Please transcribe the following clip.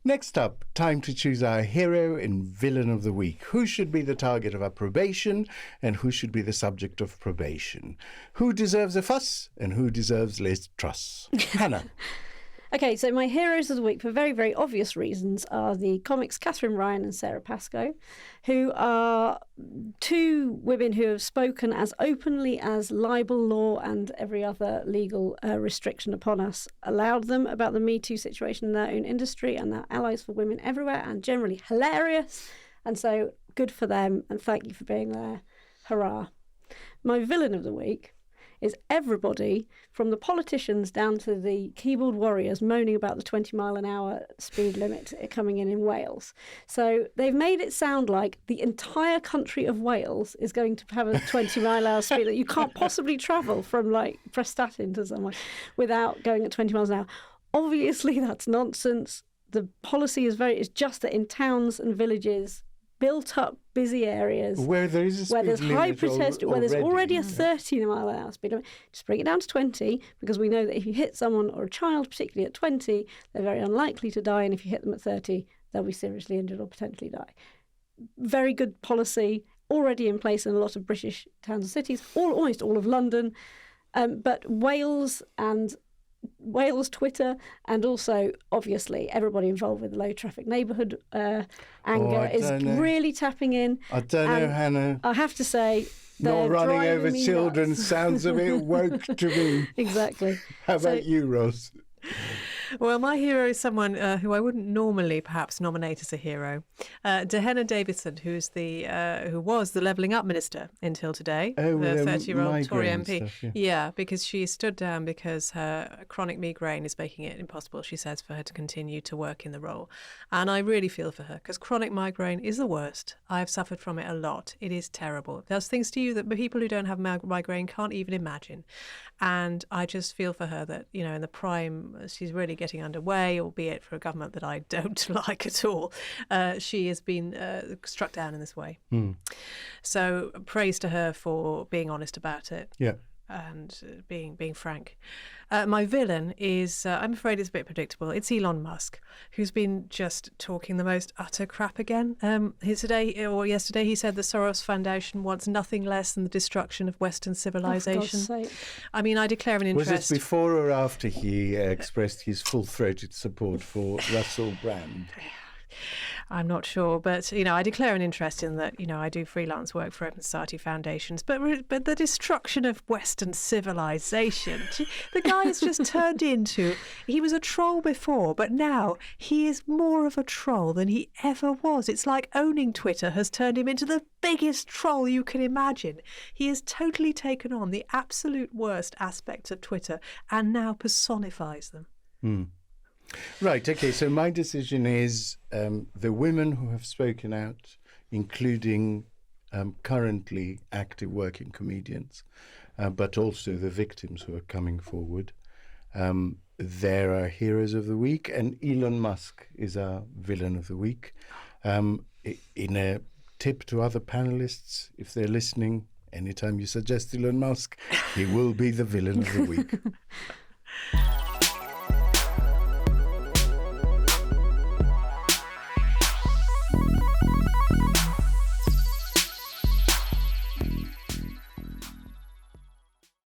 Next up, time to choose our hero and villain of the week. Who should be the target of our probation and who should be the subject of probation? Who deserves a fuss and who deserves less truss? Hannah. Okay, so my heroes of the week, for very, very obvious reasons, are the comics Catherine Ryan and Sarah Pascoe, who are two women who have spoken as openly as libel law and every other legal restriction upon us allowed them about the Me Too situation in their own industry, and they're allies for women everywhere and generally hilarious. And so good for them, and thank you for being there. Hurrah. My villain of the week is everybody, from the politicians down to the keyboard warriors, moaning about the 20-mile-an-hour speed limit coming in Wales. So they've made it sound like the entire country of Wales is going to have a 20-mile-an-hour speed that you can't possibly travel from, like, Prestatyn to somewhere without going at 20 miles an hour. Obviously, that's nonsense. The policy is just that in towns and villages, built up busy areas where there's high protest, where there's already a 30-mile-an-hour speed limit, just bring it down to 20, because we know that if you hit someone or a child, particularly at 20, they're very unlikely to die, and if you hit them at 30, they'll be seriously injured or potentially die. Very good policy, already in place in a lot of British towns and cities, almost all of London, but Wales Twitter, and also obviously everybody involved with the low traffic neighbourhood anger is really tapping in. I don't know, Hannah. I have to say, not running over children sounds a bit woke to me. Exactly. How about you, Ros? Well, my hero is someone who I wouldn't normally perhaps nominate as a hero. Dehenna Davison, who was the Levelling Up Minister until today, the 30-year-old Tory MP. Stuff, yeah, because she stood down because her chronic migraine is making it impossible, she says, for her to continue to work in the role. And I really feel for her, because chronic migraine is the worst. I've suffered from it a lot. It is terrible. It does things to you that people who don't have migraine can't even imagine. And I just feel for her that, in the prime, she's really getting underway, albeit for a government that I don't like at all. She has been struck down in this way. So praise to her for being honest about it. Yeah. And being frank. My villain is, I'm afraid it's a bit predictable. It's Elon Musk, who's been just talking the most utter crap again. Yesterday, he said the Soros Foundation wants nothing less than the destruction of Western civilization. Oh, for God's sake. I mean, I declare an interest. Was it before or after he expressed his full-throated support for Russell Brand? I'm not sure, but I declare an interest in that. I do freelance work for Open Society foundations, but the destruction of Western civilization, the guy has just turned into. He was a troll before, but now he is more of a troll than he ever was. It's like owning Twitter has turned him into the biggest troll you can imagine. He has totally taken on the absolute worst aspects of Twitter and now personifies them. Right, okay, so my decision is the women who have spoken out, including currently active working comedians, but also the victims who are coming forward. They're our heroes of the week, and Elon Musk is our villain of the week. In a tip to other panellists, if they're listening, anytime you suggest Elon Musk, he will be the villain of the week.